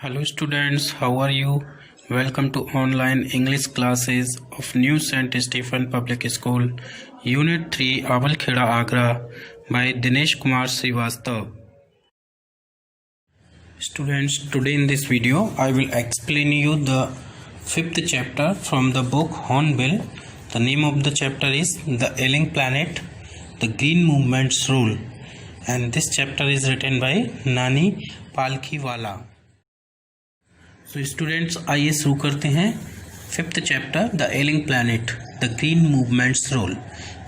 Hello students, how are you? Welcome to online English classes of New St. Stephen Public School, Unit 3, Awal Kheda Agra by Dinesh Kumar Srivastav. Students, today in this video, I will explain you the 5th chapter from the book Hornbill. The name of the chapter is The Ailing Planet, The Green Movement's Role, and this chapter is written by Nani Palkhiwala. तो students आइए शुरू करते हैं 5th chapter the ailing planet the green movements role.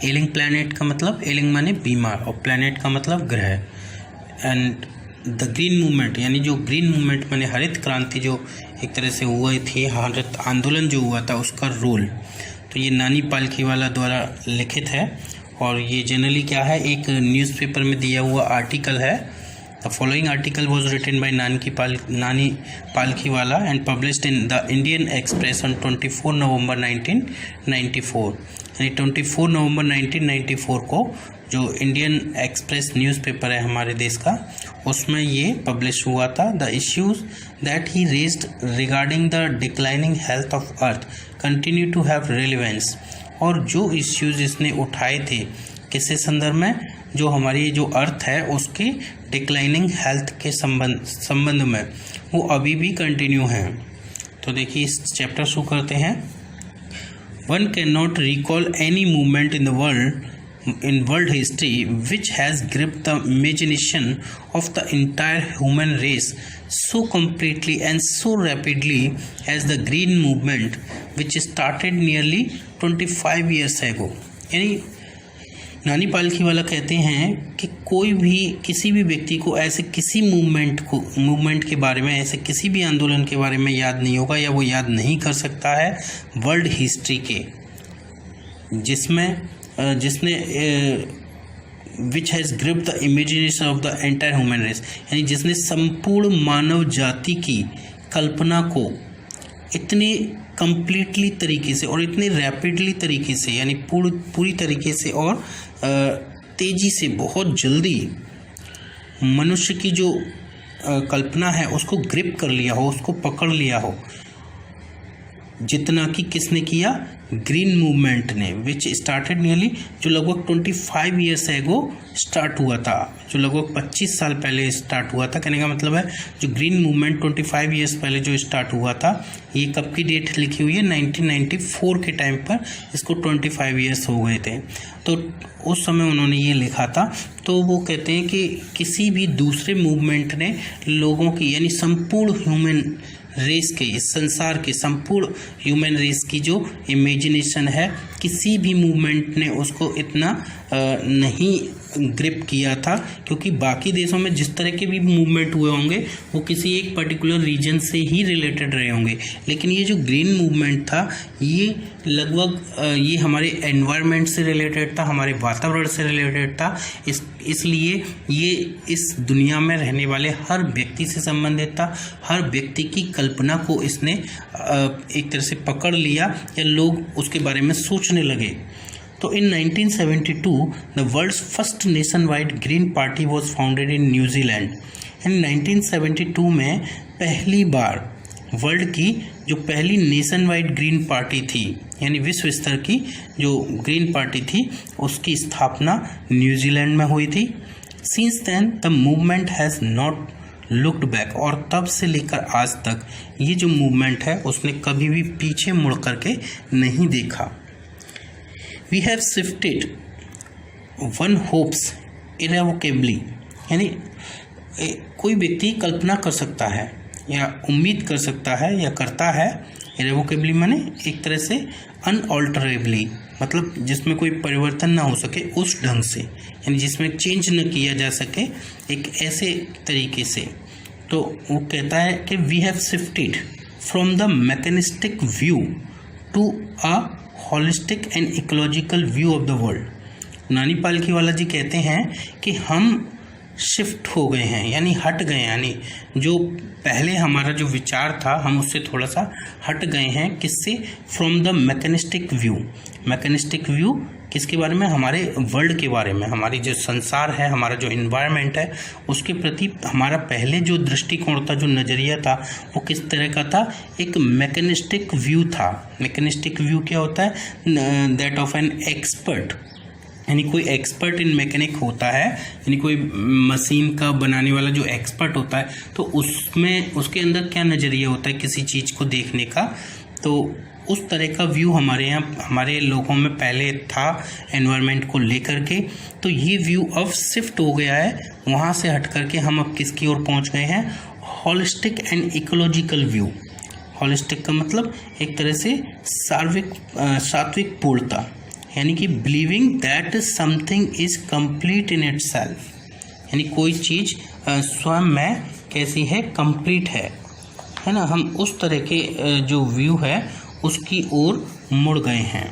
Ailing planet का मतलब एलिंग माने बीमार और प्लैनेट का मतलब ग्रह, एंड द ग्रीन मूवमेंट यानी जो ग्रीन मूवमेंट माने हरित क्रांति जो एक तरह से हुई थी, हरित आंदोलन जो हुआ था उसका रोल। तो ये नानी पालखीवाला द्वारा लिखित है और ये जनरली क्या है, एक न्यूज़पेपर में दिया हुआ आर्टिकल है। The following article was written by Nani Palkhiwala and published in the Indian Express on 24 November 1994। यानी 24 नवंबर 1994 को जो इंडियन एक्सप्रेस न्यूज़पेपर है हमारे देश का, उसमें ये पब्लिश हुआ था। The issues that he raised regarding the declining health of earth continue to have relevance. और जो इश्यूज इसने उठाए थे किसके संदर्भ में, जो हमारी जो अर्थ है उसकी डिक्लाइनिंग हेल्थ के संबंध में, वो अभी भी कंटिन्यू हैं। तो देखिए इस चैप्टर शुरू करते हैं। One can not recall any movement in world history which has gripped the imagination of the entire human race so completely and so rapidly as the green movement which started nearly 25 years ago। यानी नानी पालखीवाला कहते हैं कि कोई भी किसी भी व्यक्ति को ऐसे किसी मूवमेंट के बारे में, ऐसे किसी भी आंदोलन के बारे में याद नहीं होगा या वो याद नहीं कर सकता है वर्ल्ड हिस्ट्री के, जिसने which has gripped the imagination of the entire human race, यानी जिसने संपूर्ण मानव जाति की कल्पना को इतने कम्प्लीटली तरीके से और इतने रैपिडली तरीके से, यानी पूरी तरीके से और तेज़ी से बहुत जल्दी मनुष्य की जो कल्पना है उसको ग्रिप कर लिया हो, उसको पकड़ लिया हो, जितना कि किसने किया, ग्रीन मूवमेंट ने, विच स्टार्टेड नियरली, जो लगभग 25 ईयर्स एगो स्टार्ट हुआ था, जो लगभग 25 साल पहले स्टार्ट हुआ था। कहने का मतलब है जो ग्रीन मूवमेंट 25 ईयर्स पहले जो स्टार्ट हुआ था, ये कब की डेट लिखी हुई है, 1994 के टाइम पर इसको 25 ईयर्स हो गए थे। तो उस समय उन्होंने ये लिखा था। तो वो कहते हैं कि किसी भी दूसरे मूवमेंट ने लोगों की, यानी संपूर्ण ह्यूमन रेस के, इस संसार के संपूर्ण ह्यूमन रेस की जो इमेजिनेशन है, किसी भी मूवमेंट ने उसको इतना नहीं ग्रिप किया था, क्योंकि बाकी देशों में जिस तरह के भी मूवमेंट हुए होंगे वो किसी एक पर्टिकुलर रीजन से ही रिलेटेड रहे होंगे, लेकिन ये जो ग्रीन मूवमेंट था ये लगभग ये हमारे एनवायरनमेंट से रिलेटेड था, हमारे वातावरण से रिलेटेड था। इसलिए ये इस दुनिया में रहने वाले हर व्यक्ति से संबंधित था। हर व्यक्ति की कल्पना को इसने एक तरह से पकड़ लिया या लोग उसके बारे में सोचने लगे। तो in 1972 the world's first nationwide green party was founded in New Zealand. In 1972 में पहली बार वर्ल्ड की जो पहली नेशन वाइड ग्रीन पार्टी थी, यानी विश्व स्तर की जो ग्रीन पार्टी थी, उसकी स्थापना न्यूजीलैंड में हुई थी। Since then the movement has not looked back, और तब से लेकर आज तक ये जो मूवमेंट है उसने कभी भी पीछे मुड़ करके नहीं देखा। We have shifted one hopes irrevocably, यानी कोई व्यक्ति कल्पना कर सकता है या उम्मीद कर सकता है या करता है, irrevocably माने एक तरह से unalterably, मतलब जिसमें कोई परिवर्तन ना हो सके उस ढंग से, यानी जिसमें चेंज न किया जा सके एक ऐसे तरीके से। तो वो कहता है कि we have shifted from the mechanistic view to a holistic and ecological view of the world. नानी पालखीवाला जी कहते हैं कि हम शिफ्ट हो गए हैं, यानी हट गए, यानी जो पहले हमारा जो विचार था हम उससे थोड़ा सा हट गए हैं। किससे? From the mechanistic view. Mechanistic view किसके बारे में, हमारे वर्ल्ड के बारे में, हमारी जो संसार है, हमारा जो इन्वायरमेंट है, उसके प्रति हमारा पहले जो दृष्टिकोण था, जो नज़रिया था, वो किस तरह का था, एक मैकेनिस्टिक व्यू था। मैकेनिस्टिक व्यू क्या होता है, दैट ऑफ एन एक्सपर्ट, यानी कोई एक्सपर्ट इन मैकेनिक होता है, यानी कोई मशीन का बनाने वाला जो एक्सपर्ट होता है, तो उसमें उसके अंदर क्या नज़रिया होता है किसी चीज़ को देखने का, तो उस तरह का व्यू हमारे यहाँ हमारे लोगों में पहले था एनवायरनमेंट को लेकर के। तो ये व्यू अब शिफ्ट हो गया है, वहाँ से हट करके हम अब किसकी ओर पहुँच गए हैं, holistic and ecological view. Holistic का मतलब एक तरह से सात्विक पूर्णता, यानी कि believing that something is complete in itself, यानी कोई चीज़ स्वयं में कैसी है, कंप्लीट है ना। हम उस तरह के जो व्यू है उसकी ओर मुड़ गए हैं।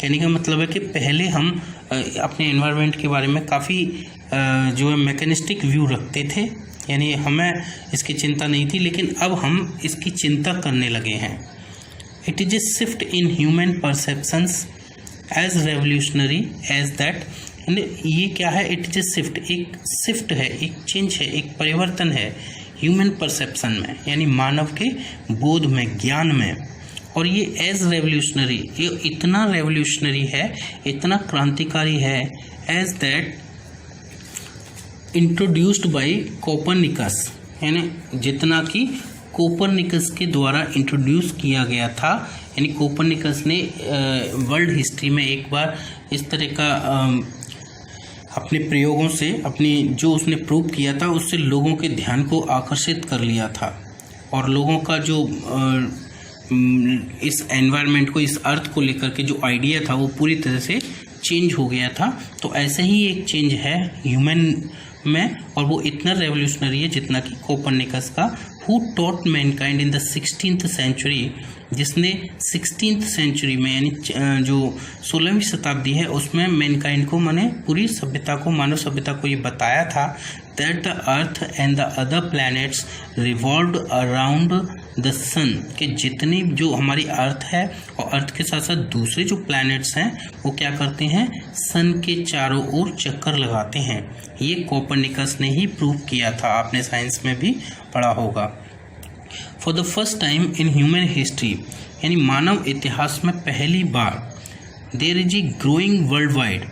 कहने का मतलब है कि पहले हम अपने एनवायरनमेंट के बारे में काफ़ी जो है मैकेनिस्टिक व्यू रखते थे, यानी हमें इसकी चिंता नहीं थी, लेकिन अब हम इसकी चिंता करने लगे हैं। It is a shift in human perceptions as revolutionary as that, ये क्या है, इट इज ए शिफ्ट, एक शिफ्ट है, एक चेंज है, एक परिवर्तन है ह्यूमन परसेप्शन में, यानी मानव के बोध में, ज्ञान में। और ये एज रेवोल्यूशनरी, ये इतना रेवोल्यूशनरी है, इतना क्रांतिकारी है, as that introduced by Copernicus, यानी जितना कि कोपरनिकस के द्वारा इंट्रोड्यूस किया गया था। यानी कोपरनिकस ने वर्ल्ड हिस्ट्री में एक बार इस तरह का अपने प्रयोगों से, अपनी जो उसने प्रूव किया था उससे लोगों के ध्यान को आकर्षित कर लिया था, और लोगों का जो इस एनवायरनमेंट को, इस अर्थ को लेकर के जो आइडिया था वो पूरी तरह से चेंज हो गया था। तो ऐसे ही एक चेंज है ह्यूमन में, और वो इतना रेवोल्यूशनरी है जितना कि कोपरनिकस का, who taught mankind in the 16th century, जिसने 16th सेंचुरी में, यानी जो 16वीं शताब्दी है उसमें मैनकाइंड को, माने पूरी सभ्यता को, मानव सभ्यता को ये बताया था that the earth and the other planets revolved around the sun, कि जितनी जो हमारी अर्थ है और अर्थ के साथ साथ दूसरे जो प्लैनेट्स हैं वो क्या करते हैं, सन के चारों ओर चक्कर लगाते हैं। ये कोपरनिकस ने ही प्रूव किया था, आपने साइंस में भी पढ़ा होगा। For the first time in human history, यानी मानव इतिहास में पहली बार, there is a growing worldwide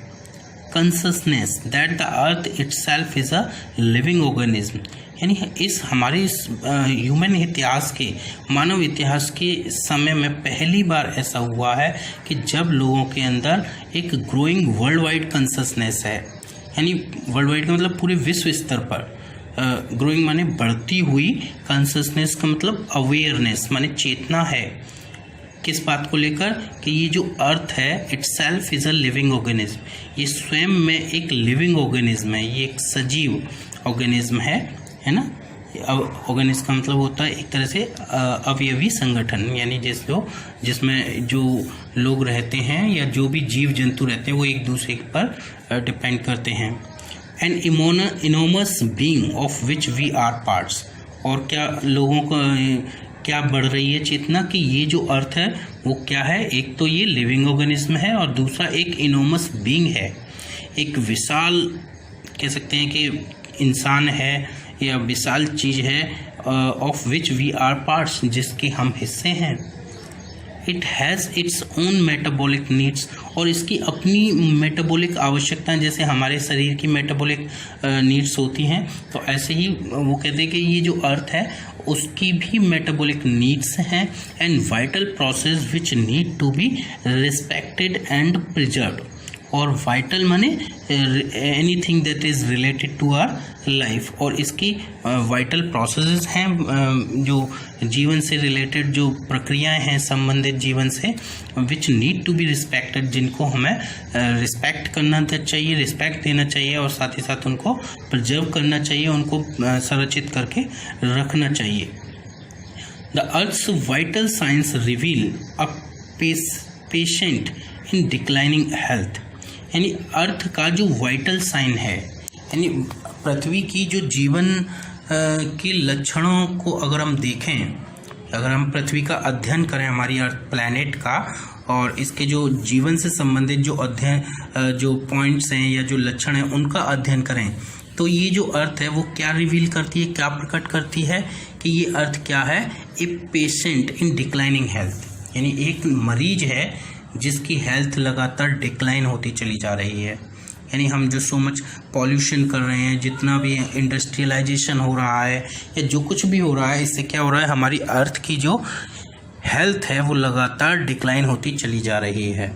consciousness that the earth itself is a living organism, यानी इस हमारे इस ह्यूमन इतिहास के, मानव इतिहास के समय में पहली बार ऐसा हुआ है कि जब लोगों के अंदर एक ग्रोइंग वर्ल्ड वाइड कॉन्शसनेस है, यानी वर्ल्ड वाइड का मतलब पूरे विश्व स्तर पर, ग्रोइंग माने बढ़ती हुई, कॉन्शसनेस का मतलब अवेयरनेस माने चेतना है। किस बात को लेकर, कि ये जो अर्थ है itself is a living organism, ये स्वयं में एक लिविंग ऑर्गेनिज्म है, ये एक सजीव ऑर्गेनिज्म है ना। ऑर्गेनिज्म का मतलब होता है एक तरह से अवयवी संगठन, यानी जिसमें जो लोग रहते हैं या जो भी जीव जंतु रहते हैं वो एक दूसरे पर डिपेंड करते हैं। An enormous being of which we are parts, और क्या लोगों को क्या बढ़ रही है चेतना कि ये जो अर्थ है वो क्या है, एक तो ये लिविंग ऑर्गेनिज्म है और दूसरा एक इनोमस बीइंग है, एक विशाल कह सकते हैं कि इंसान है या विशाल चीज़ है, of which we are parts, जिसके हम हिस्से हैं। It has its own metabolic needs, और इसकी अपनी मेटाबॉलिक आवश्यकताएं, जैसे हमारे शरीर की मेटाबॉलिक नीड्स होती हैं, तो ऐसे ही वो कहते हैं कि ये जो अर्थ है उसकी भी मेटाबॉलिक नीड्स हैं, and vital process which need to be respected and preserved. और वाइटल माने anything that is related to our life, और इसकी वाइटल प्रोसेसेस हैं जो जीवन से रिलेटेड जो प्रक्रियाएं हैं संबंधित जीवन से, which need to be respected, जिनको हमें रिस्पेक्ट करना चाहिए, रिस्पेक्ट देना चाहिए, और साथ ही साथ उनको प्रिजर्व करना चाहिए, उनको संरक्षित करके रखना चाहिए। The earth's vital science reveal a patient in declining health, यानी अर्थ का जो वाइटल साइन है, यानी पृथ्वी की जो जीवन के लक्षणों को अगर हम देखें अगर हम पृथ्वी का अध्ययन करें, हमारी अर्थ प्लैनेट का, और इसके जो जीवन से संबंधित जो अध्ययन जो पॉइंट्स हैं या जो लक्षण हैं उनका अध्ययन करें, तो ये जो अर्थ है वो क्या रिवील करती है, क्या प्रकट करती है कि ये अर्थ क्या है, a patient in declining health, यानी एक मरीज है जिसकी हेल्थ लगातार डिक्लाइन होती चली जा रही है। यानी हम जो सो मच पॉल्यूशन कर रहे हैं, जितना भी इंडस्ट्रियलाइजेशन हो रहा है या जो कुछ भी हो रहा है, इससे क्या हो रहा है, हमारी अर्थ की जो हेल्थ है वो लगातार डिक्लाइन होती चली जा रही है।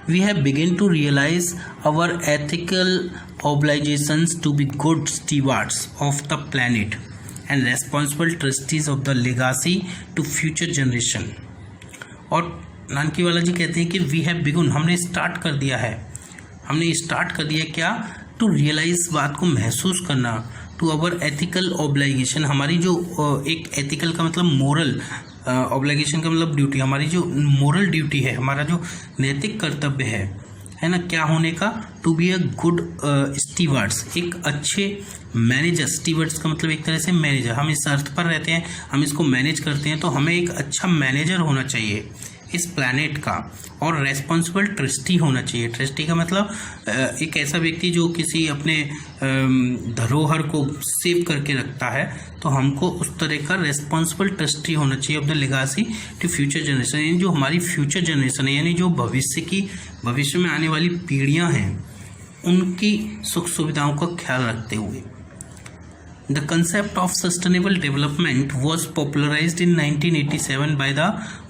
We have begin to realise our ethical obligations to be good stewards of the planet and responsible trustees of the legacy to future generation. और नानकीवाला जी कहते हैं कि वी हैव बिगुन, हमने स्टार्ट कर दिया है, हमने स्टार्ट कर दिया क्या, टू रियलाइज, बात को महसूस करना, टू अवर एथिकल ऑब्लिगेशन, हमारी जो एक एथिकल का मतलब मोरल, ऑब्लिगेशन का मतलब ड्यूटी, हमारी जो मोरल ड्यूटी है, हमारा जो नैतिक कर्तव्य है ना, क्या होने का, to be a good stewards, एक अच्छे मैनेजर। स्टीवर्ड्स का मतलब एक तरह से मैनेजर, हम इस अर्थ पर रहते हैं, हम इसको मैनेज करते हैं, तो हमें एक अच्छा मैनेजर होना चाहिए इस प्लैनेट का, और रेस्पॉन्सिबल ट्रस्टी होना चाहिए। ट्रस्टी का मतलब एक ऐसा व्यक्ति जो किसी अपने धरोहर को सेव करके रखता है, तो हमको उस तरह का रेस्पॉन्सिबल ट्रस्टी होना चाहिए of the legacy to future generation, यानी जो हमारी फ्यूचर जनरेशन है, यानी जो भविष्य में आने वाली पीढ़ियां हैं, उनकी सुख सुविधाओं का ख्याल रखते हुए। The concept of sustainable development was popularized in 1987 by the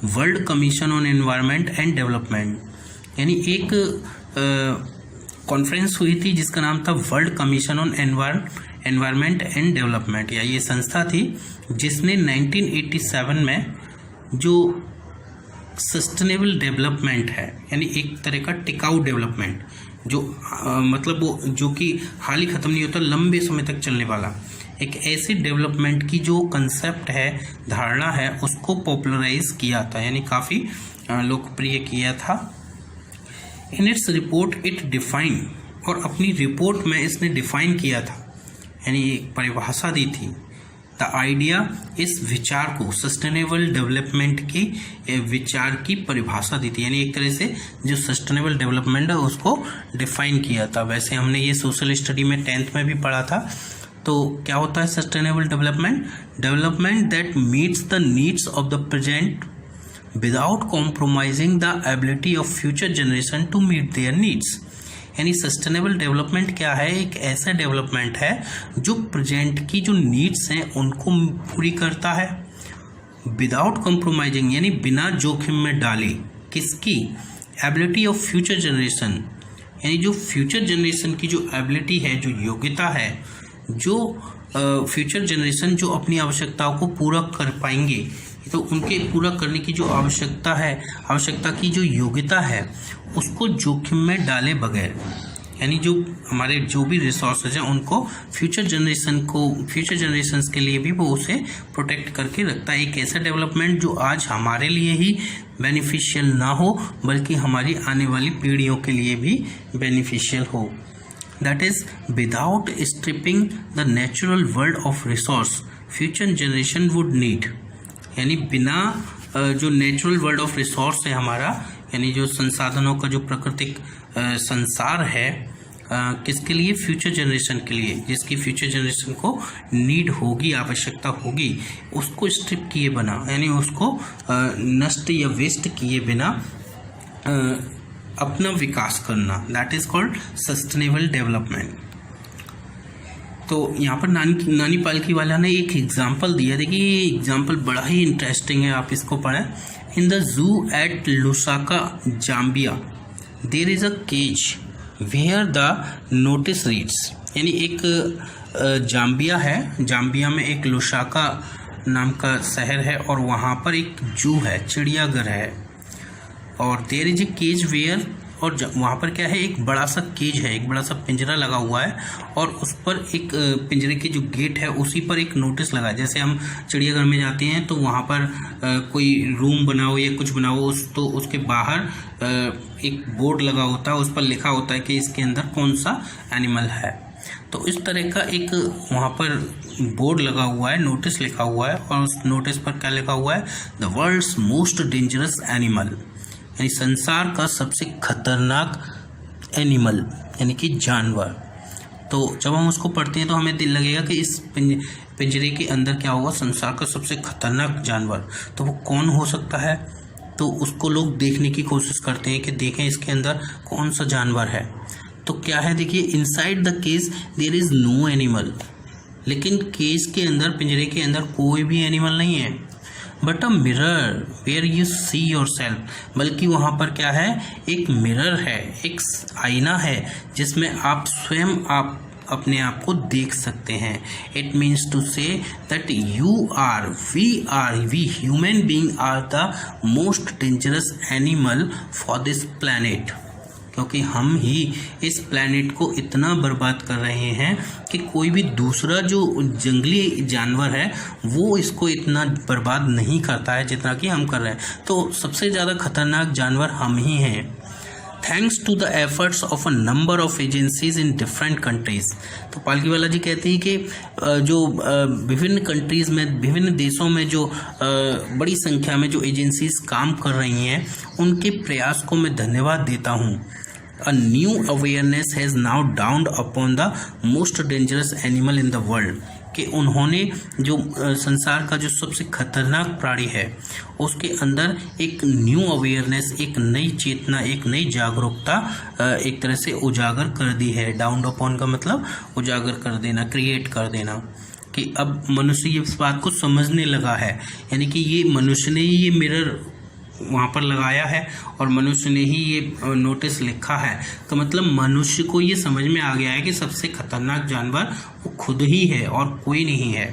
World Commission on Environment and Development। यानी एक कॉन्फ्रेंस हुई थी जिसका नाम था world commission on environment and development, या ये संस्था थी जिसने 1987 में जो सस्टेनेबल डेवलपमेंट है, यानी एक तरह का टिकाऊ डेवलपमेंट, जो मतलब वो जो कि हाल ही ख़त्म नहीं होता, लंबे समय तक चलने वाला, एक ऐसे डेवलपमेंट की जो कंसेप्ट है, धारणा है, उसको पॉपुलराइज किया था, यानी काफ़ी लोकप्रिय किया था। In its report it define, और अपनी रिपोर्ट में इसने डिफाइन किया था, यानी एक परिभाषा दी थी, द आइडिया, इस विचार को, सस्टेनेबल डेवलपमेंट की विचार की परिभाषा दी थी, यानी एक तरह से जो सस्टेनेबल डेवलपमेंट है उसको डिफाइन किया था। वैसे हमने ये सोशल स्टडी में 10th में भी पढ़ा था। तो क्या होता है sustainable development? Development that meets the needs of the present without compromising the ability of future generation to meet their needs. यानी सस्टेनेबल डेवलपमेंट क्या है? एक ऐसा डेवलपमेंट है जो प्रेजेंट की जो नीड्स हैं उनको पूरी करता है विदाउट कॉम्प्रोमाइजिंग, यानी बिना जोखिम में डाले किसकी? एबिलिटी ऑफ फ्यूचर जनरेशन, यानी जो फ्यूचर जनरेशन की जो एबिलिटी है, जो योग्यता है, जो फ्यूचर जनरेशन जो अपनी आवश्यकताओं को पूरा कर पाएंगे, तो उनके पूरा करने की जो आवश्यकता है, आवश्यकता की जो योग्यता है, उसको जोखिम में डाले बगैर, यानी जो हमारे जो भी रिसोर्सेज हैं उनको फ्यूचर जनरेशन्स के लिए भी वो उसे प्रोटेक्ट करके रखता है। एक ऐसा डेवलपमेंट जो आज हमारे लिए ही बेनिफिशियल ना हो बल्कि हमारी आने वाली पीढ़ियों के लिए भी बेनिफिशियल हो। That is without stripping the natural world of resource future generation would need, यानी बिना जो नेचुरल वर्ल्ड ऑफ रिसोर्स है हमारा, यानी जो संसाधनों का जो प्राकृतिक संसार है, किसके लिए? फ्यूचर जनरेशन के लिए, जिसकी फ्यूचर जनरेशन को नीड होगी, आवश्यकता होगी, उसको स्ट्रिप किए बिना, यानी उसको नष्ट या वेस्ट किए बिना अपना विकास करना, that is called sustainable development. तो यहाँ पर नानी पालकी वाला ने एक एग्जाम्पल दिया, देखिए ये एग्जाम्पल बड़ा ही इंटरेस्टिंग है, आप इसको पढ़ें। In the zoo at Lusaka Zambia there is a cage where the notice reads, यानी एक जाम्बिया है, जाम्बिया में एक लुसाका नाम का शहर है और वहाँ पर एक जू है, चिड़ियाघर है, और there is a cage where, और वहाँ पर क्या है? एक बड़ा सा केज है, एक बड़ा सा पिंजरा लगा हुआ है और उस पर एक पिंजरे की जो गेट है उसी पर एक नोटिस लगा है। जैसे हम चिड़ियाघर में जाते हैं तो वहाँ पर कोई रूम बना हो या कुछ बना हो, तो उसके बाहर एक बोर्ड लगा होता है, उस पर लिखा होता है कि इसके अंदर कौन सा एनिमल है। तो तो इस तरह का एक वहाँ पर बोर्ड लगा हुआ है, नोटिस लिखा हुआ है, और उस नोटिस पर क्या लिखा हुआ है, the world's most dangerous animal, यानी संसार का सबसे खतरनाक एनिमल यानी कि जानवर। तो जब हम उसको पढ़ते हैं तो हमें दिल लगेगा कि इस पिंजरे के अंदर क्या होगा, संसार का सबसे खतरनाक जानवर, तो वो कौन हो सकता है। तो उसको लोग देखने की कोशिश करते हैं कि देखें इसके अंदर कौन सा जानवर है। तो क्या है, देखिए, inside the cage there is no animal, लेकिन केज के अंदर, पिंजरे के अंदर कोई भी एनिमल नहीं है। But a mirror where you see yourself, बल्कि वहाँ पर क्या है, एक मिरर है, एक आईना है जिसमें आप स्वयं आप अपने आप को देख सकते हैं। It means to say that we human being are the most dangerous animal for this planet, क्योंकि हम ही इस प्लैनेट को इतना बर्बाद कर रहे हैं कि कोई भी दूसरा जो जंगली जानवर है वो इसको इतना बर्बाद नहीं करता है जितना कि हम कर रहे हैं। तो सबसे ज़्यादा खतरनाक जानवर हम ही हैं। Thanks to the efforts of a number of agencies in different countries. तो पालकीवाला जी कहती है कि जो विभिन्न कंट्रीज़ में, विभिन्न देशों में जो बड़ी संख्या में जो एजेंसीज काम कर रही हैं, उनके प्रयास को मैं धन्यवाद देता हूँ। A new awareness has now dawned upon the most dangerous animal in the world, कि उन्होंने जो संसार का जो सबसे खतरनाक प्राणी है उसके अंदर एक न्यू अवेयरनेस, एक नई चेतना, एक नई जागरूकता एक तरह से उजागर कर दी है। डाउन अपॉन का मतलब उजागर कर देना, क्रिएट कर देना, कि अब मनुष्य ये इस बात को समझने लगा है, यानी कि ये मनुष्य ने ही ये मिरर वहाँ पर लगाया है और मनुष्य ने ही ये नोटिस लिखा है। तो मतलब मनुष्य को ये समझ में आ गया है कि सबसे खतरनाक जानवर वो खुद ही है और कोई नहीं है।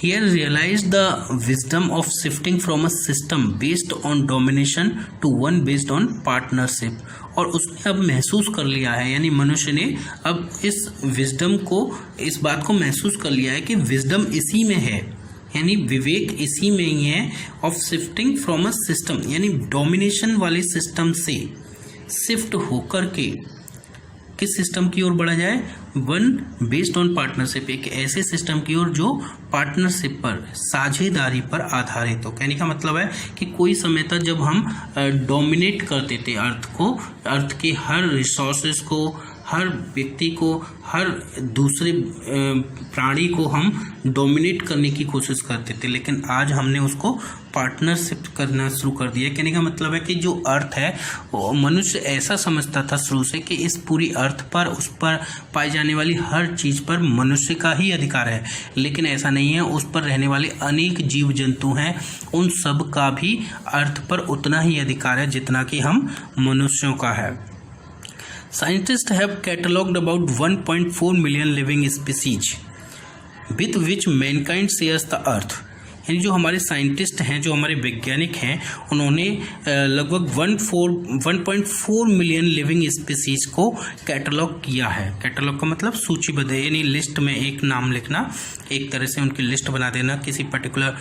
He has realized the wisdom of shifting from a system based on domination to one based on partnership, और उसने अब महसूस कर लिया है, यानी मनुष्य ने अब इस विजडम को, इस बात को महसूस कर लिया है कि विजडम इसी में है, यानी विवेक इसी में ही है, of shifting from a system, यानी डोमिनेशन वाले सिस्टम से शिफ्ट होकर के किस सिस्टम की ओर बढ़ा जाए, वन बेस्ड ऑन पार्टनरशिप, एक ऐसे सिस्टम की ओर जो पार्टनरशिप पर, साझेदारी पर आधारित हो। कहने का मतलब है कि कोई समय था जब हम डोमिनेट करते थे अर्थ को, अर्थ के हर रिसोर्सेज को, हर व्यक्ति को, हर दूसरे प्राणी को हम डोमिनेट करने की कोशिश करते थे, लेकिन आज हमने उसको पार्टनरशिप करना शुरू कर दिया। कहने का मतलब है कि जो अर्थ है वो मनुष्य ऐसा समझता था शुरू से कि इस पूरी अर्थ पर, उस पर पाई जाने वाली हर चीज़ पर मनुष्य का ही अधिकार है, लेकिन ऐसा नहीं है। उस पर रहने वाले अनेक जीव जंतु हैं, उन सब का भी अर्थ पर उतना ही अधिकार है जितना कि हम मनुष्यों का है। Scientists have catalogued about 1.4 million living species with which mankind shares the earth। यानी जो हमारे साइंटिस्ट हैं, जो हमारे वैज्ञानिक हैं, उन्होंने लगभग 1.4 मिलियन लिविंग स्पीसीज को कैटलॉग किया है। कैटलॉग का मतलब सूचीबद्ध, यानी लिस्ट में एक नाम लिखना, एक तरह से उनकी लिस्ट बना देना किसी पर्टिकुलर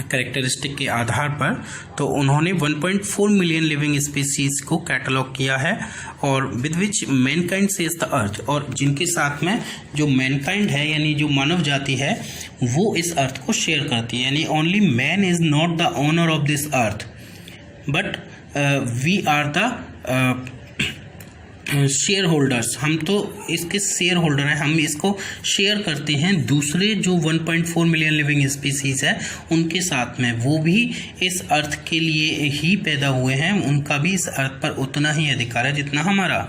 कैरेक्टरिस्टिक के आधार पर। तो उन्होंने 1.4 मिलियन लिविंग स्पीसीज को कैटलॉग किया है, और with which Mankind says the earth, और जिनके साथ में जो मैनकाइंड है यानी जो मानव जाति है वो इस अर्थ को शेयर करती है। यानी only man is not the owner of this earth but we are the shareholders, हम तो इसके शेयर होल्डर हैं, हम इसको शेयर करते हैं दूसरे जो 1.4 मिलियन लिविंग स्पीसीज है उनके साथ में। वो भी इस अर्थ के लिए ही पैदा हुए हैं, उनका भी इस अर्थ पर उतना ही अधिकार है जितना हमारा।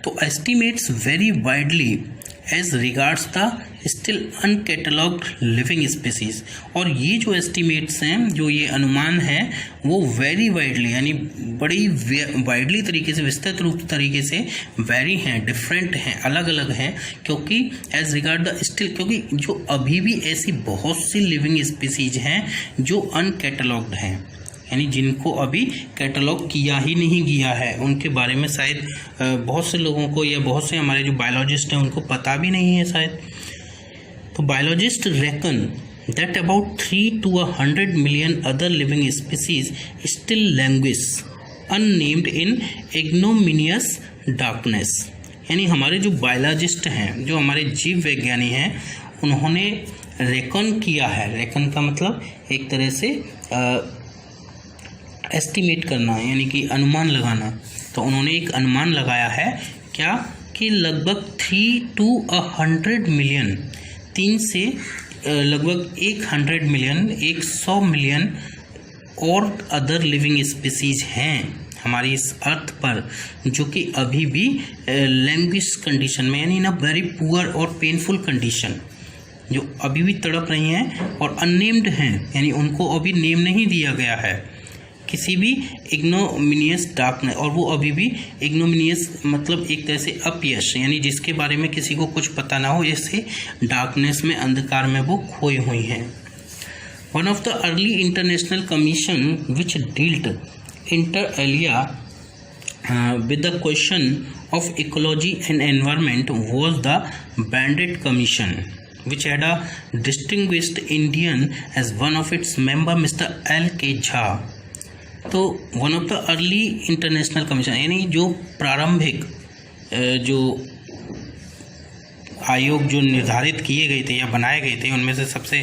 तो estimates very widely as regards the still uncatalogued living species, और ये जो एस्टिमेट्स हैं, जो ये अनुमान है, वो वेरी वाइडली यानी बड़ी वाइडली तरीके से, विस्तृत रूप तरीके से वेरी हैं, डिफरेंट हैं, अलग अलग हैं, क्योंकि एज रिगार्ड द स्टिल, क्योंकि जो अभी भी ऐसी बहुत सी लिविंग स्पीसीज हैं जो अनकैटलॉग्ड हैं, यानी जिनको अभी कैटलॉग किया ही नहीं गया है, उनके बारे में शायद बहुत से लोगों को या बहुत से हमारे जो बायोलॉजिस्ट हैं उनको पता भी नहीं है शायद। तो biologist reckon that about 3 to 100 million other living species still languish unnamed in ignominious darkness, यानी हमारे जो बायोलॉजिस्ट हैं, जो हमारे जीव विज्ञानी हैं, उन्होंने रेकन किया है। रेकन का मतलब एक तरह से एस्टिमेट करना, यानी कि अनुमान लगाना। तो उन्होंने एक अनुमान लगाया है क्या कि लगभग 3 to 100 मिलियन, 3 से लगभग 100 मिलियन, 100 मिलियन और अदर लिविंग स्पीसीज हैं हमारी इस अर्थ पर, जो कि अभी भी लैंग्विश कंडीशन में, यानी ना वेरी पुअर और पेनफुल कंडीशन, जो अभी भी तड़प रही हैं और अननेम्ड हैं, यानी उनको अभी नेम नहीं दिया गया है किसी भी इग्नोमिनियस डार्कनेस, और वो अभी भी इग्नोमिनियस मतलब एक तरह से अपयश, यानी जिसके बारे में किसी को कुछ पता ना हो, ऐसे डार्कनेस में, अंधकार में वो खोई हुई हैं। One of the early international commission which dealt inter alia with the question of ecology and environment was the Banded Commission, which had a distinguished Indian as one of its member, Mr. L.K. Jha. तो one of the early international commission, यानी जो प्रारंभिक जो आयोग जो निर्धारित किए गए थे या बनाए गए थे, उनमें से सबसे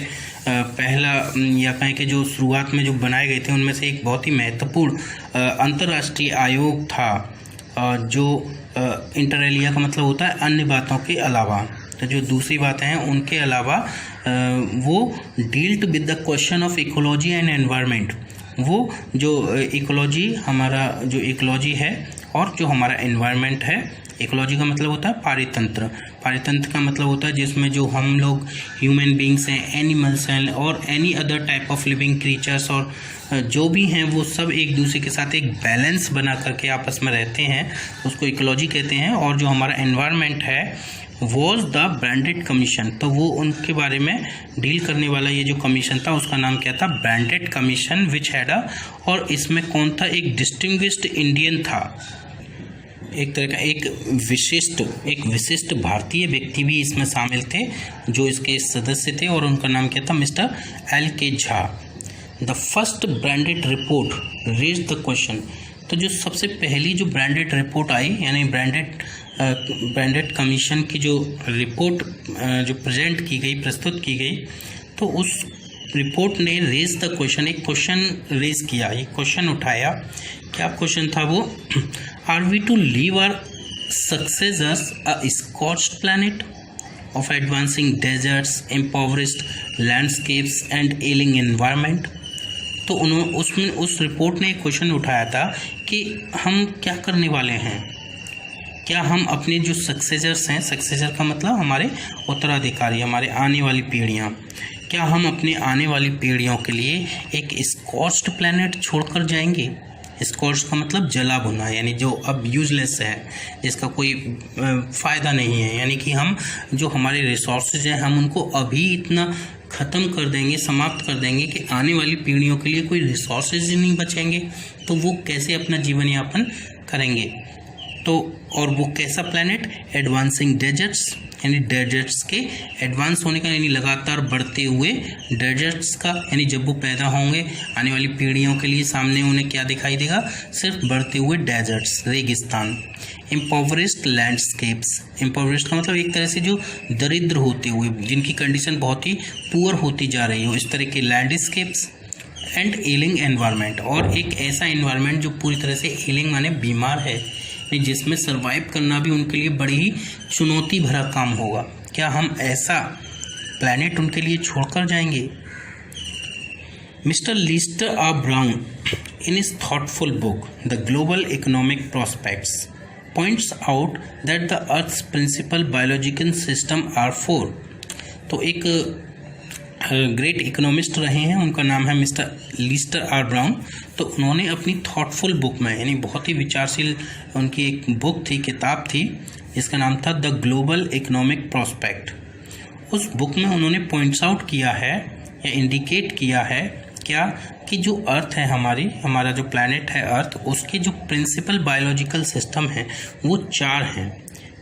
पहला या कहें कि जो शुरुआत में जो बनाए गए थे, उनमें से एक बहुत ही महत्वपूर्ण अंतर्राष्ट्रीय आयोग था, जो इंटर एलिया का मतलब होता है अन्य बातों के अलावा। तो जो दूसरी बातें हैं उनके अलावा वो dealt with the question of ecology and environment. वो जो इकोलॉजी, हमारा जो इकोलॉजी है और जो हमारा एनवायरनमेंट है, इकोलॉजी का मतलब होता है पारितंत्र, पारितंत्र का मतलब होता है जिसमें जो हम लोग ह्यूमन बींग्स हैं, एनिमल्स हैं और any other type of living creatures और जो भी हैं वो सब एक दूसरे के साथ एक बैलेंस बना करके आपस में रहते हैं, उसको इकोलॉजी कहते हैं। और जो हमारा एनवायरनमेंट है वॉज द ब्रांडेड कमीशन, तो वो उनके बारे में डील करने वाला ये जो कमीशन था उसका नाम क्या था, branded commission, which had a, और इसमें कौन था, एक डिस्टिंग्विश्ड इंडियन था, एक तरह का एक विशिष्ट भारतीय व्यक्ति भी इसमें शामिल थे जो इसके सदस्य थे, और उनका नाम क्या था, mister L.K. Jha. The first branded report raise the question, तो जो सबसे पहली जो ब्रांडेड रिपोर्ट आई, यानी ब्रांडेड कमीशन की जो रिपोर्ट जो प्रस्तुत की गई, तो उस रिपोर्ट ने रेज द क्वेश्चन, एक क्वेश्चन रेज किया, एक क्वेश्चन उठाया। क्या क्वेश्चन था वो, are we to leave our successors a scorched planet of advancing deserts, impoverished landscapes and ailing environment. तो उसमें उस रिपोर्ट ने एक क्वेश्चन उठाया था कि हम क्या करने वाले हैं, क्या हम अपने जो सक्सेसर्स हैं, सक्सेसर का मतलब हमारे उत्तराधिकारी, हमारे आने वाली पीढ़ियाँ, क्या हम अपने आने वाली पीढ़ियों के लिए एक स्कॉच्ड प्लैनेट छोड़कर जाएंगे। स्कॉच्ड का मतलब जला भुना, यानी जो अब यूजलेस है, जिसका कोई फ़ायदा नहीं है, यानी कि हम जो हमारे रिसोर्सेज हैं हम उनको अभी इतना ख़त्म कर देंगे, समाप्त कर देंगे कि आने वाली पीढ़ियों के लिए कोई रिसोर्सेज नहीं बचेंगे, तो वो कैसे अपना जीवन यापन करेंगे। तो और वो कैसा प्लैनेट, एडवांसिंग डेजर्ट्स, यानी डेजर्ट्स के एडवांस होने का, यानी लगातार बढ़ते हुए डेजर्ट्स का, यानी जब वो पैदा होंगे आने वाली पीढ़ियों के लिए सामने उन्हें क्या दिखाई देगा, सिर्फ बढ़ते हुए डेजर्ट्स, रेगिस्तान। इम्पॉवरिश्ड लैंडस्केप्स, इम्पॉवरिश्ड का मतलब एक तरह से जो दरिद्र होते हुए, जिनकी कंडीशन बहुत ही पुअर होती जा रही हो, इस तरह के लैंडस्केप्स एंड एलिंग एनवायरनमेंट, और एक ऐसा एनवायरनमेंट जो पूरी तरह से एलिंग माने बीमार है, जिसमें सरवाइव करना भी उनके लिए बड़ी ही चुनौती भरा काम होगा। क्या हम ऐसा प्लैनेट उनके लिए छोड़कर जाएंगे। Mister Lester R Brown in his thoughtful book the global economic prospects points out that the earth's principal biological system are 4। तो एक ग्रेट इकोनॉमिस्ट रहे हैं, उनका नाम है मिस्टर लिस्टर आर ब्राउन। तो उन्होंने अपनी थॉटफुल बुक में, यानी बहुत ही विचारशील उनकी एक बुक थी, किताब थी, जिसका नाम था द ग्लोबल इकोनॉमिक प्रॉस्पेक्ट। उस बुक में उन्होंने पॉइंट्स आउट किया है या इंडिकेट किया है क्या, कि जो अर्थ है हमारा जो प्लैनेट है अर्थ, उसके जो प्रिंसिपल बायोलॉजिकल सिस्टम हैं वो 4 हैं।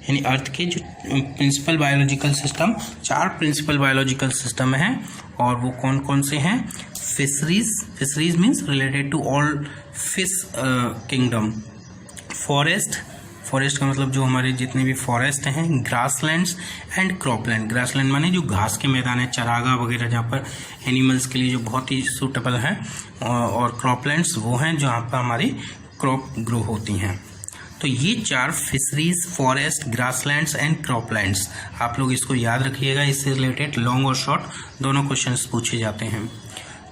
यानी अर्थ के जो principal biological system, 4 principal biological system हैं, और वो कौन कौन से हैं। Fisheries means related to all fish kingdom, forest forest का मतलब जो हमारे जितने भी फॉरेस्ट हैं, ग्रासलैंड्स एंड क्रॉपलैंड। ग्रासलैंड माने जो घास के मैदान है, चरागाह वगैरह जहाँ पर एनिमल्स के लिए जो बहुत ही सूटेबल है, और क्रॉपलैंड्स वो हैं जहाँ पर हमारी क्रॉप ग्रो होती हैं। तो ये 4 fisheries, forest, grasslands and croplands, आप लोग इसको याद रखिएगा। इससे रिलेटेड लॉन्ग और शॉर्ट दोनों क्वेश्चंस पूछे जाते हैं।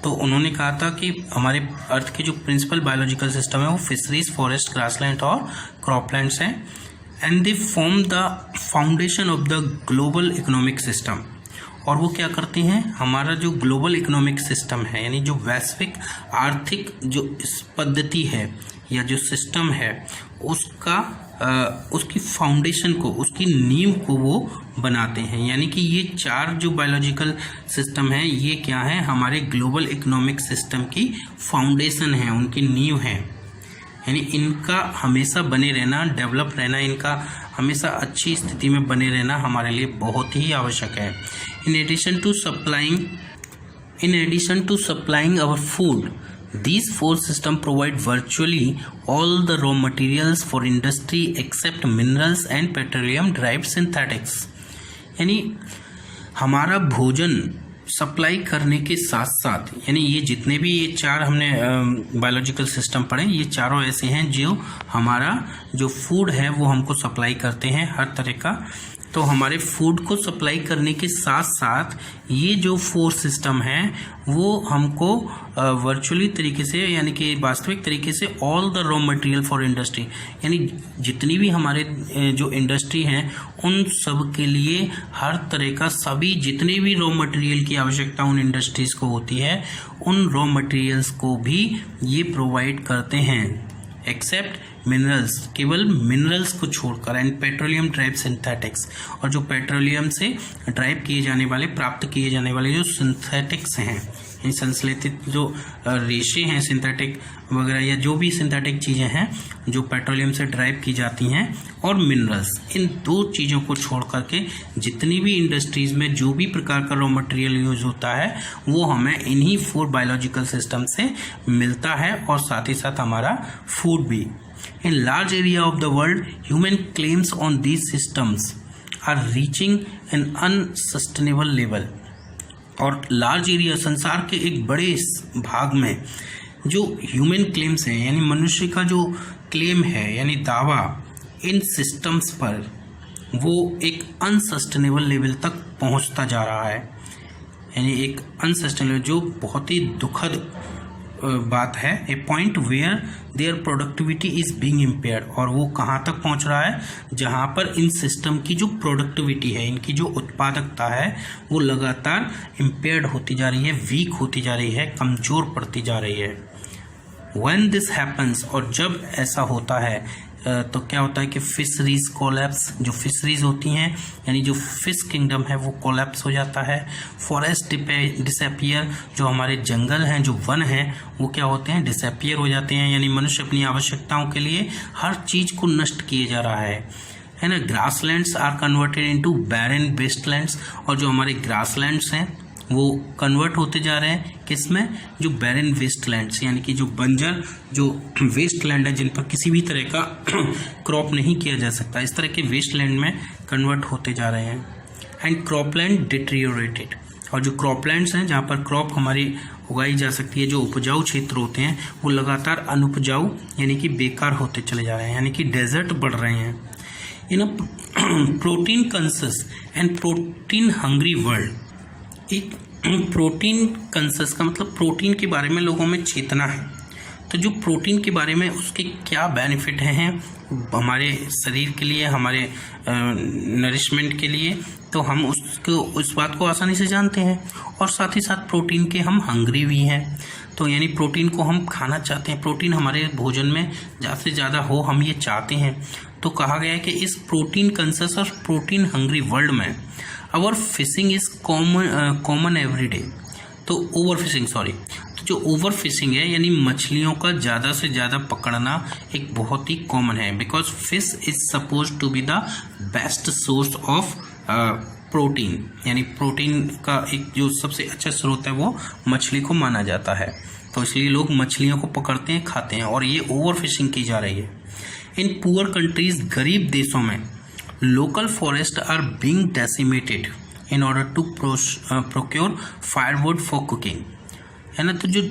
तो उन्होंने कहा था कि हमारे अर्थ के जो प्रिंसिपल बायोलॉजिकल सिस्टम है वो फिशरीज, फॉरेस्ट, ग्रासलैंड और क्रॉपलैंड्स हैं, and they form the foundation of the global economic system. और वो क्या करते हैं, हमारा जो ग्लोबल इकोनॉमिक सिस्टम है, यानी जो वैश्विक आर्थिक जो इस पद्धति है या जो सिस्टम है, उसकी फाउंडेशन को, उसकी नींव को वो बनाते हैं। यानी कि ये 4 जो बायोलॉजिकल सिस्टम है, ये क्या है, हमारे ग्लोबल इकोनॉमिक सिस्टम की फाउंडेशन है, उनकी नींव है। यानी इनका हमेशा बने रहना, डेवलप रहना, इनका हमेशा अच्छी स्थिति में बने रहना हमारे लिए बहुत ही आवश्यक है। In addition to supplying our food, these 4 systems provide virtually all the raw materials for industry except minerals and petroleum derived synthetics। यानी हमारा भोजन सप्लाई करने के साथ साथ, यानी ये जितने भी ये 4 हमने बायोलॉजिकल सिस्टम पढ़े, ये चारों ऐसे हैं जो हमारा जो फूड है वो हमको सप्लाई करते हैं हर तरह का। तो हमारे फूड को सप्लाई करने के साथ साथ ये जो 4 सिस्टम हैं वो हमको वर्चुअली तरीके से, यानी कि वास्तविक तरीके से all the raw material for industry, यानी जितनी भी हमारे जो इंडस्ट्री हैं उन सब के लिए हर तरह का सभी जितने भी रॉ मटेरियल की आवश्यकता उन इंडस्ट्रीज़ को होती है, उन रॉ मटेरियल्स को भी ये प्रोवाइड करते हैं, एक्सेप्ट मिनरल्स, केवल मिनरल्स को छोड़कर, एंड पेट्रोलियम ड्राइव सिंथेटिक्स, और जो पेट्रोलियम से ड्राइव किए जाने वाले, प्राप्त किए जाने वाले जो सिंथेटिक्स हैं, इन संश्लेषित जो रेशे हैं सिंथेटिक वगैरह, या जो भी सिंथेटिक चीज़ें हैं जो पेट्रोलियम से ड्राइव की जाती हैं, और मिनरल्स, इन 2 चीज़ों को छोड़ करके जितनी भी इंडस्ट्रीज़ में जो भी प्रकार का रॉ मटेरियल यूज होता है वो हमें इन्हीं 4 बायोलॉजिकल सिस्टम से मिलता है, और साथ ही साथ हमारा फूड भी। In large area of the world, human claims on these systems are reaching an unsustainable level। और लार्ज एरिया, संसार के एक बड़े भाग में जो ह्यूमन क्लेम्स हैं, यानी मनुष्य का जो क्लेम है, यानी दावा इन सिस्टम्स पर, वो एक अनसस्टेनेबल लेवल तक पहुंचता जा रहा है। यानी एक अनसस्टेनेबल, जो बहुत ही दुखद बात है, a point where there productivity is being impaired. और वो कहाँ तक पहुँच रहा है, जहाँ पर इन सिस्टम की जो प्रोडक्टिविटी है, इनकी जो उत्पादकता है वो लगातार इम्पेयर्ड होती जा रही है, वीक होती जा रही है, कमज़ोर पड़ती जा रही है। व्हेन दिस हैपन्स, और जब ऐसा होता है तो क्या होता है कि फिशरीज कोलैप्स, जो फिशरीज होती हैं यानी जो फिश किंगडम है वो कोलैप्स हो जाता है। फॉरेस्ट डिसअपियर, जो हमारे जंगल हैं, जो वन हैं, वो क्या होते हैं, डिसअपियर हो जाते हैं, यानी मनुष्य अपनी आवश्यकताओं के लिए हर चीज़ को नष्ट किए जा रहा है ना। Grasslands are converted into baron wastelands, और जो हमारे ग्रासलैंड्स हैं वो कन्वर्ट होते जा रहे हैं किसमें, जो बैरन वेस्टलैंड्स, यानी कि जो बंजर जो वेस्टलैंड है जिन पर किसी भी तरह का क्रॉप नहीं किया जा सकता, इस तरह के वेस्टलैंड में कन्वर्ट होते जा रहे हैं। एंड क्रॉपलैंड डिटेरियोरेटेड, और जो क्रॉपलैंड्स हैं जहाँ पर क्रॉप हमारी उगाई जा सकती है, जो उपजाऊ क्षेत्र होते हैं वो लगातार अनुपजाऊ यानी कि बेकार होते चले जा रहे हैं, यानी कि डेजर्ट बढ़ रहे हैं। In a protein conscious and protein hungry world, एक प्रोटीन कंसस का मतलब प्रोटीन के बारे में लोगों में चेतना है। तो जो प्रोटीन के बारे में उसके क्या बेनिफिट हैं हमारे शरीर के लिए, हमारे नरिशमेंट के लिए, तो हम उसको उस बात को आसानी से जानते हैं। और साथ ही साथ प्रोटीन के हम हंग्री भी हैं, तो यानी प्रोटीन को हम खाना चाहते हैं, प्रोटीन हमारे भोजन में ज़्यादा से ज़्यादा हो, हम ये चाहते हैं। तो कहा गया है कि इस प्रोटीन कंसस और प्रोटीन हंग्री वर्ल्ड में our fishing is common every day. तो ओवर फिशिंग, तो जो ओवर फिशिंग है यानी मछलियों का ज़्यादा से ज़्यादा पकड़ना एक बहुत ही कॉमन है, because fish is suppose to be the best source of protein, यानी प्रोटीन का एक जो सबसे अच्छा स्रोत है वो मछली को माना जाता है। तो इसलिए लोग मछलियों को पकड़ते हैं, खाते हैं, और ये ओवर फिशिंग की जा रही है। इन पुअर कंट्रीज, गरीब देशों में local forest are being decimated in order to procure firewood for cooking, है ना। तो जो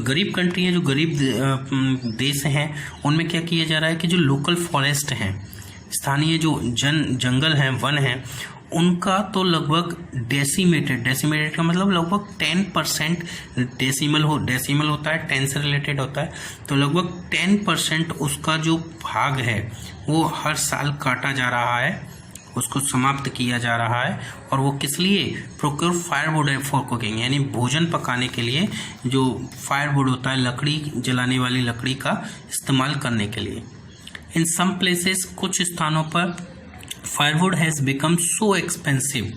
गरीब कंट्री है, जो गरीब देश हैं, उनमें क्या किया जा रहा है कि जो लोकल फॉरेस्ट हैं, स्थानीय जो जंगल हैं, वन हैं, उनका तो लगभग डेसिमेटेड का मतलब लगभग 10% डेसिमल होता है, 10 से रिलेटेड होता है, तो लगभग 10% उसका जो भाग है वो हर साल काटा जा रहा है, उसको समाप्त किया जा रहा है। और वो किस लिए? प्रोक्योर फायरवुड फॉर कुकिंग, यानी भोजन पकाने के लिए जो फायरवुड होता है, लकड़ी जलाने वाली लकड़ी का इस्तेमाल करने के लिए। इन सम प्लेसेस, कुछ स्थानों पर firewood has become so expensive,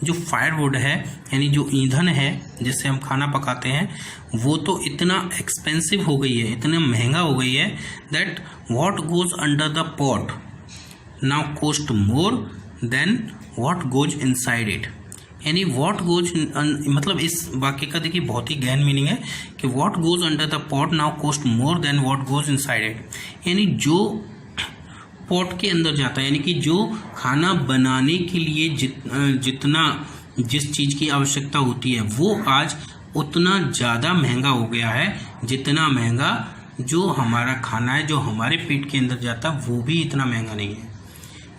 जो फायरवुड है यानी जो ईंधन है जिससे हम खाना पकाते हैं, वो तो इतना एक्सपेंसिव हो गई है, इतना महंगा हो गई है, that what goes under the pot now cost more than what goes inside it. यानी व्हाट गोज, मतलब इस वाक्य का देखिए बहुत ही गहन मीनिंग है कि what goes under the pot now cost more than what goes inside it. यानी जो पॉट के अंदर जाता है, यानी कि जो खाना बनाने के लिए जिस चीज़ की आवश्यकता होती है, वो आज उतना ज़्यादा महंगा हो गया है जितना महंगा जो हमारा खाना है, जो हमारे पेट के अंदर जाता है, वो भी इतना महंगा नहीं है।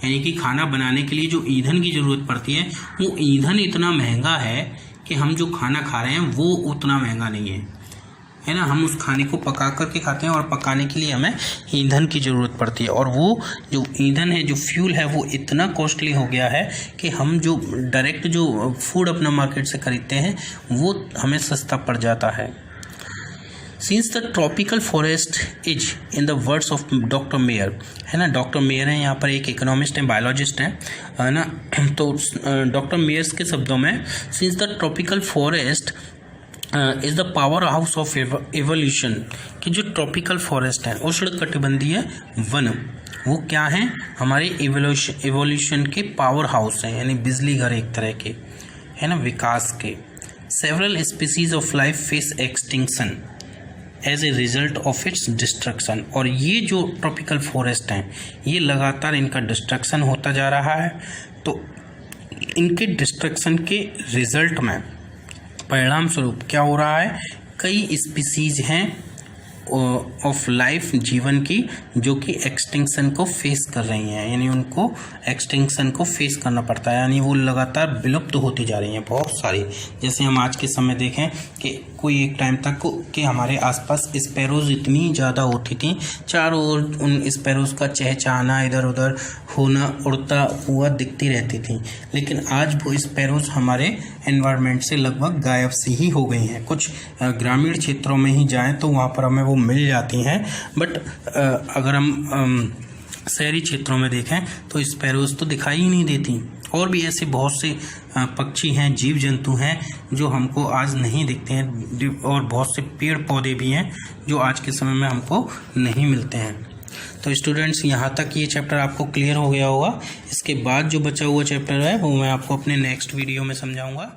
यानी कि खाना बनाने के लिए जो ईंधन की ज़रूरत पड़ती है, वो ईंधन इतना महंगा है कि हम जो खाना खा रहे हैं वो उतना महंगा नहीं है ना। हम उस खाने को पका करके खाते हैं और पकाने के लिए हमें ईंधन की ज़रूरत पड़ती है, और वो जो ईंधन है, जो फ्यूल है, वो इतना कॉस्टली हो गया है कि हम जो डायरेक्ट जो फूड अपना मार्केट से खरीदते हैं वो हमें सस्ता पड़ जाता है। Since the tropical forest is, in the words of doctor mayor, है ना, डॉक्टर मेयर हैं यहाँ पर, एक इकोनॉमिस्ट हैं, बायोलॉजिस्ट हैं, है ना। तो डॉक्टर मेयर्स के शब्दों में, since the tropical forest is the power house of evolution, कि जो ट्रॉपिकल फॉरेस्ट है, उष्णकटिबंधीय वन, वो क्या हैं? हमारे एवोल्यूशन के पावर हाउस हैं, यानी बिजली घर एक तरह के, है ना, विकास के। Several species of life face extinction as a result of its destruction. और ये जो ट्रॉपिकल फॉरेस्ट हैं, ये लगातार इनका डिस्ट्रक्शन होता जा रहा है। तो इनके डिस्ट्रक्शन के रिजल्ट में, परिणाम स्वरूप क्या हो रहा है? कई स्पीसीज हैं ऑफ लाइफ, जीवन की, जो कि एक्सटिंक्शन को फेस कर रही हैं, यानी उनको एक्सटिंक्शन को फेस करना पड़ता है, यानी वो लगातार विलुप्त होती जा रही हैं बहुत सारी। जैसे हम आज के समय देखें कि कोई एक टाइम तक कि हमारे आसपास स्पैरोज़ इतनी ज़्यादा होती थी, चारों ओर उन स्पैरोज़ का चहचहाना, इधर उधर होना, उड़ता हुआ दिखती रहती थी। लेकिन आज वो स्पैरोज़ हमारे एनवायरनमेंट से लगभग गायब सी ही हो गई हैं। कुछ ग्रामीण क्षेत्रों में ही जाएं तो वहाँ पर हमें वो मिल जाती हैं, बट अगर हम शहरी क्षेत्रों में देखें तो स्पैरोज़ तो दिखाई ही नहीं देती। और भी ऐसे बहुत से पक्षी हैं, जीव जंतु हैं जो हमको आज नहीं दिखते हैं, और बहुत से पेड़ पौधे भी हैं जो आज के समय में हमको नहीं मिलते हैं। तो स्टूडेंट्स, यहाँ तक ये चैप्टर आपको क्लियर हो गया होगा। इसके बाद जो बचा हुआ चैप्टर है वो मैं आपको अपने नेक्स्ट वीडियो में समझाऊंगा।